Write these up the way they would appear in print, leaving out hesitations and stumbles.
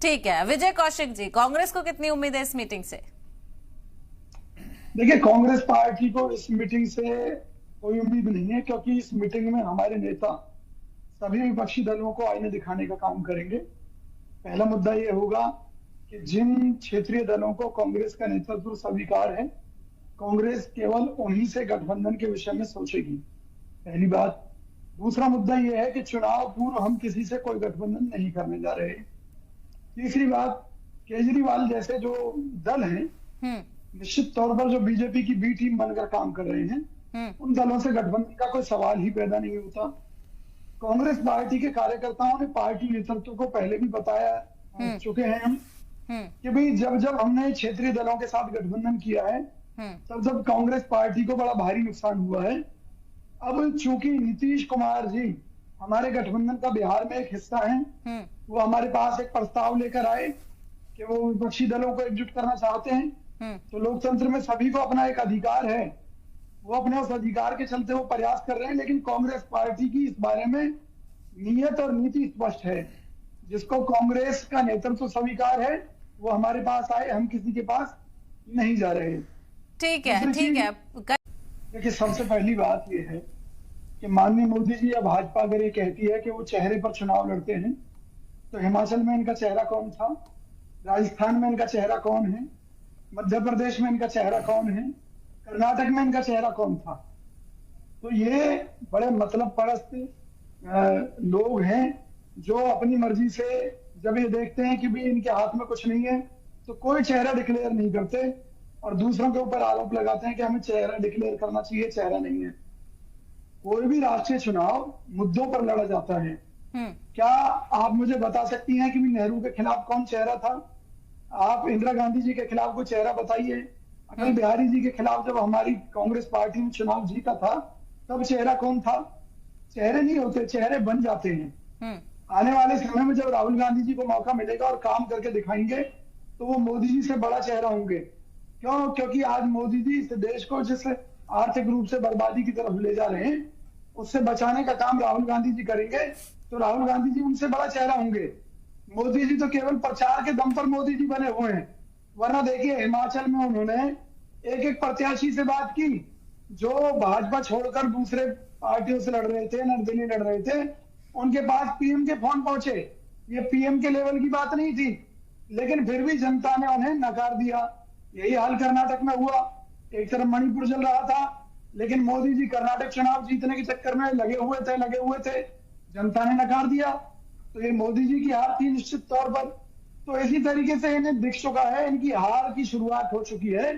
ठीक है, विजय कौशिक जी, कांग्रेस को कितनी उम्मीद है इस मीटिंग से? देखिए, कांग्रेस पार्टी को इस मीटिंग से कोई उम्मीद नहीं है, क्योंकि इस मीटिंग में हमारे नेता सभी विपक्षी दलों को आईने दिखाने का काम करेंगे। पहला मुद्दा ये होगा कि जिन क्षेत्रीय दलों को कांग्रेस का नेतृत्व स्वीकार है, कांग्रेस केवल उन्हीं से गठबंधन के विषय में सोचेगी, पहली बात। दूसरा मुद्दा यह है कि चुनाव पूर्व हम किसी से कोई गठबंधन नहीं करने जा रहे। तीसरी बात, केजरीवाल जैसे जो दल हैं, निश्चित तौर पर जो बीजेपी की बी टीम बनकर काम कर रहे हैं, उन दलों से गठबंधन का कोई सवाल ही पैदा नहीं होता। कांग्रेस पार्टी के कार्यकर्ताओं ने पार्टी नेतृत्व को पहले भी बताया चुके हैं हम कि भाई जब जब हमने क्षेत्रीय दलों के साथ गठबंधन किया है, तब जब कांग्रेस पार्टी को बड़ा भारी नुकसान हुआ है। अब चूंकि नीतीश कुमार जी हमारे गठबंधन का बिहार में एक हिस्सा है, वो हमारे पास एक प्रस्ताव लेकर आए कि वो विपक्षी दलों को एकजुट करना चाहते हैं। तो लोकतंत्र में सभी को अपना एक अधिकार है, वो अपने उस अधिकार के चलते वो प्रयास कर रहे हैं। लेकिन कांग्रेस पार्टी की इस बारे में नीयत और नीति स्पष्ट है। जिसको कांग्रेस का नेतृत्व स्वीकार है वो हमारे पास आए, हम किसी के पास नहीं जा रहे। ठीक है, ठीक है। देखिए, सबसे पहली बात ये है कि माननीय मोदी जी या भाजपा अगर ये कहती है कि वो चेहरे पर चुनाव लड़ते हैं, तो हिमाचल में इनका चेहरा कौन था, राजस्थान में इनका चेहरा कौन है, मध्य प्रदेश में इनका चेहरा कौन है, कर्नाटक में इनका चेहरा कौन था? तो ये बड़े मतलब परस्त लोग हैं जो अपनी मर्जी से जब ये देखते हैं कि भी इनके हाथ में कुछ नहीं है, तो कोई चेहरा डिक्लेयर नहीं करते और दूसरों के ऊपर आरोप लगाते हैं कि हमें चेहरा डिक्लेयर करना चाहिए, चेहरा नहीं है। कोई भी राष्ट्रीय चुनाव मुद्दों पर लड़ा जाता है। क्या आप मुझे बता सकती हैं कि नेहरू के खिलाफ कौन चेहरा था? आप इंदिरा गांधी जी के खिलाफ कोई चेहरा बताइए। अटल बिहारी जी के खिलाफ जब हमारी कांग्रेस पार्टी ने चुनाव जीता था, तब चेहरा कौन था? चेहरे नहीं होते, चेहरे बन जाते हैं। आने वाले समय में जब राहुल गांधी जी को मौका मिलेगा और काम करके दिखाएंगे, तो वो मोदी जी से बड़ा चेहरा होंगे। क्यों? क्योंकि आज मोदी जी इस देश को जिस आर्थिक रूप से बर्बादी की तरफ ले जा रहे हैं, उससे बचाने का काम राहुल गांधी जी करेंगे, तो राहुल गांधी जी उनसे बड़ा चेहरा होंगे। मोदी जी तो केवल प्रचार के दम पर मोदी जी बने हुए हैं, वरना देखिए हिमाचल में उन्होंने एक एक प्रत्याशी से बात की जो भाजपा छोड़कर दूसरे पार्टियों से लड़ रहे थे, निर्दलीय लड़ रहे थे। उनके पास पीएम के फोन पहुंचे। ये पीएम के लेवल की बात नहीं थी, लेकिन फिर भी जनता ने उन्हें नकार दिया। यही हाल कर्नाटक में हुआ। एक तरफ मणिपुर चल रहा था, लेकिन मोदी जी कर्नाटक चुनाव जीतने के चक्कर में लगे हुए थे, जनता ने नकार दिया। तो ये मोदी जी की हार थी निश्चित तौर पर। तो इसी तरीके से इन्हें दिख चुका है, इनकी हार की शुरुआत हो चुकी है।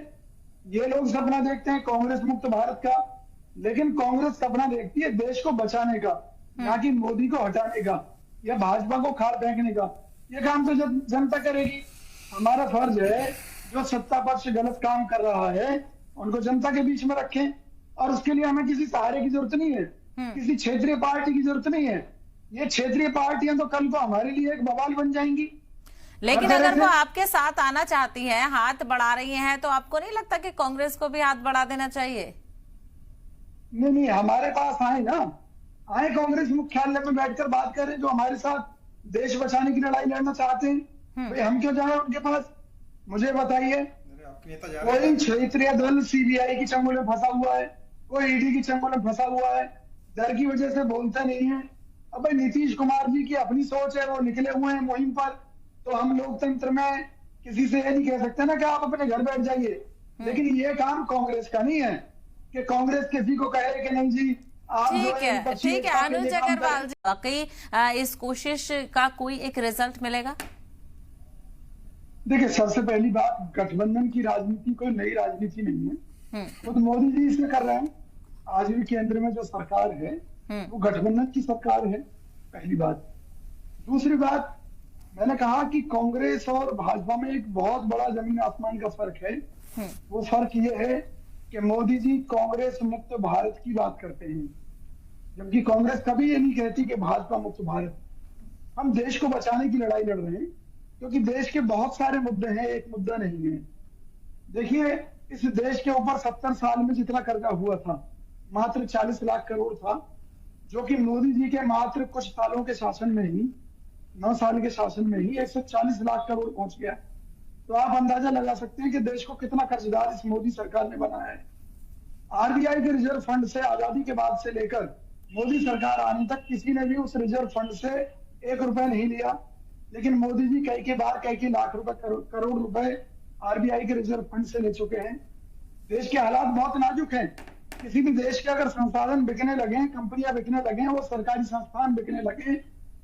ये लोग सपना देखते हैं कांग्रेस मुक्त भारत का, लेकिन कांग्रेस सपना देखती है देश को बचाने का, ना कि मोदी को हटाने का या भाजपा को खाड़ फेंकने का। ये काम तो जनता करेगी। हमारा फर्ज है जो सत्ता पक्ष गलत काम कर रहा है उनको जनता के बीच में रखें, और उसके लिए हमें किसी सहारे की जरूरत नहीं है, किसी क्षेत्रीय पार्टी की जरूरत नहीं है। ये क्षेत्रीय पार्टियां तो कल को हमारे लिए एक बवाल बन जाएंगी। लेकिन अगर वो आपके साथ आना चाहती हैं, हाथ बढ़ा रही हैं, तो आपको नहीं लगता कि कांग्रेस को भी हाथ बढ़ा देना चाहिए? नहीं, हमारे पास आए ना, आए कांग्रेस मुख्यालय में बैठकर बात करें, जो हमारे साथ देश बचाने की लड़ाई लड़ना चाहते हैं। भाई हम क्यों जाए उनके पास? मुझे बताइए, कोई क्षेत्रीय दल सीबीआई की चंगुल में फंसा हुआ है, कोई ईडी की चंगुल में फंसा हुआ है, डर की वजह से बोलता नहीं है। अब भाई नीतीश कुमार जी की अपनी सोच है, वो निकले हुए हैं मुहिम पर, तो हम लोकतंत्र में किसी से ये नहीं कह सकते ना कि आप अपने घर बैठ जाइए। लेकिन ये काम कांग्रेस का नहीं है कि कांग्रेस किसी को कहे कि नहीं जी आप। ठीक है अनुज अग्रवाल जी, वाकई इस कोशिश का कोई एक रिजल्ट मिलेगा? देखिए, सबसे पहली बात, गठबंधन की राजनीति कोई नई राजनीति नहीं है। खुद मोदी जी इसे कर रहे हैं। आज भी केंद्र में जो सरकार है वो गठबंधन की सरकार है, पहली बात। दूसरी बात, मैंने कहा कि कांग्रेस और भाजपा में एक बहुत बड़ा जमीन आसमान का फर्क है। वो फर्क ये है कि मोदी जी कांग्रेस मुक्त भारत की बात करते हैं, जबकि कांग्रेस कभी ये नहीं कहती कि भाजपा मुक्त भारत। हम देश को बचाने की लड़ाई लड़ रहे हैं, क्योंकि देश के बहुत सारे मुद्दे हैं, एक मुद्दा नहीं है। देखिए, इस देश के ऊपर 70 साल में जितना कर्जा हुआ था, मात्र 40 लाख करोड़ था, जो कि मोदी जी के मात्र कुछ सालों के शासन में ही 9 साल के शासन में ही 140 लाख करोड़ पहुंच गया। तो आप अंदाजा लगा सकते हैं कि देश को कितना कर्जदार इस मोदी सरकार ने बनाया है। आरबीआई के रिजर्व फंड से आजादी के बाद से लेकर मोदी सरकार आने तक किसी ने भी उस रिजर्व फंड से 1 रुपए नहीं लिया, लेकिन मोदी जी कई के लाख रुपए करोड़ रुपए आरबीआई के रिजर्व फंड से ले चुके हैं। देश के हालात बहुत नाजुक हैं। किसी भी देश के अगर संसाधन बिकने लगे, कंपनियां बिकने लगे, वो सरकारी संस्थान बिकने लगे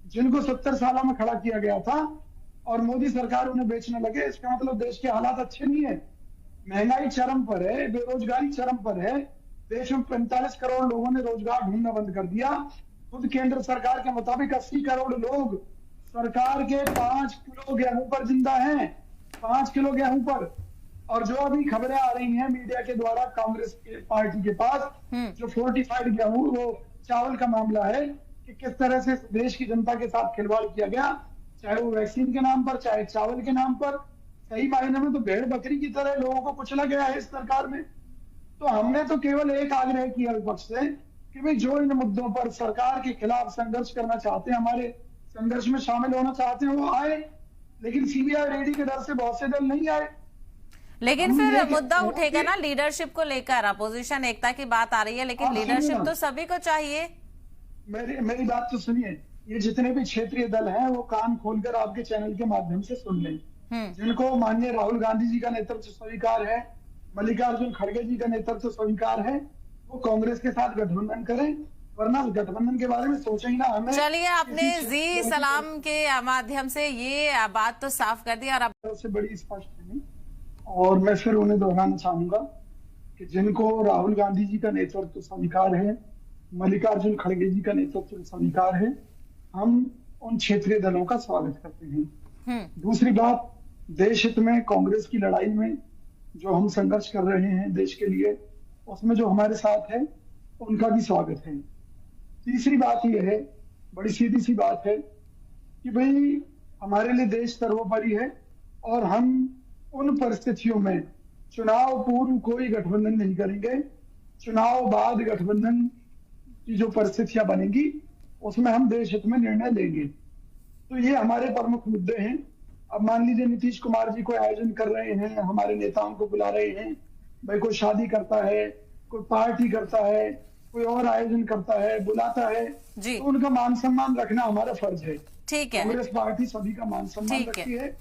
जिनको 70 सालों में खड़ा किया गया था और मोदी सरकार उन्हें बेचने लगे, इसका मतलब देश के हालात अच्छे नहीं है। महंगाई चरम पर है, बेरोजगारी चरम पर है। देश में 45 करोड़ लोगों ने रोजगार ढूंढना बंद कर दिया। खुद केंद्र सरकार के मुताबिक 80 करोड़ लोग सरकार के 5 किलो गेहूं पर जिंदा हैं, 5 किलो गेहूं पर। और जो अभी खबरें आ रही हैं मीडिया के द्वारा कांग्रेस के पार्टी के पास, जो फोर्टिफाइड गेहूं, वो चावल का मामला है कि किस तरह से देश की जनता के साथ खिलवाड़ किया गया, चाहे वो वैक्सीन के नाम पर, चाहे चावल के नाम पर। सही मायने में तो भेड़ बकरी की तरह लोगों को कुचला गया है इस सरकार में। तो हमने तो केवल एक आग्रह किया विपक्ष से कि भाई जो इन मुद्दों पर सरकार के खिलाफ संघर्ष करना चाहते हैं, हमारे संघर्ष में शामिल होना चाहते हैं, वो आए। लेकिन सीबीआई रेडी के डर से बहुत से दल नहीं आए। लेकिन फिर मुद्दा उठेगा ना लीडरशिप को लेकर, अपोजिशन एकता की बात आ रही है, लेकिन लीडरशिप तो सभी को चाहिए। मेरी बात तो सुनिए, ये जितने भी क्षेत्रीय दल हैं वो कान खोलकर आपके चैनल के माध्यम से सुन लें। जिनको माननीय राहुल गांधी जी का नेतृत्व स्वीकार है, मल्लिकार्जुन खड़गे जी का नेतृत्व स्वीकार है, वो कांग्रेस के साथ गठबंधन करें, वरना गठबंधन के बारे में सोचे ही ना। हमें चलिए, आपने जी सलाम के माध्यम से ये बात तो साफ कर दी और से बड़ी स्पष्ट है। और मैं फिर उन्हें दोहराना चाहूंगा कि जिनको राहुल गांधी जी का नेतृत्व स्वीकार है, मल्लिकार्जुन खड़गे जी का नेतृत्व स्वीकार है, हम उन क्षेत्रीय दलों का स्वागत करते हैं। दूसरी बात, देश हित में कांग्रेस की लड़ाई में जो हम संघर्ष कर रहे हैं देश के लिए, उसमें जो हमारे साथ है उनका भी स्वागत है। तीसरी बात यह है, बड़ी सीधी सी बात है कि भाई हमारे लिए देश सर्वोपरि है और हम उन परिस्थितियों में चुनाव पूर्व कोई गठबंधन नहीं करेंगे। चुनाव बाद गठबंधन की जो परिस्थितियां बनेंगी उसमें हम देश हित में निर्णय लेंगे। तो ये हमारे प्रमुख मुद्दे हैं। अब मान लीजिए नीतीश कुमार जी कोई आयोजन कर रहे हैं, हमारे नेताओं को बुला रहे हैं, भाई कोई शादी करता है, कोई पार्टी करता है, कोई और आयोजन करता है, बुलाता है, तो उनका मान सम्मान रखना हमारा फर्ज है। ठीक है, कांग्रेस पार्टी सभी का मान सम्मान रखती है।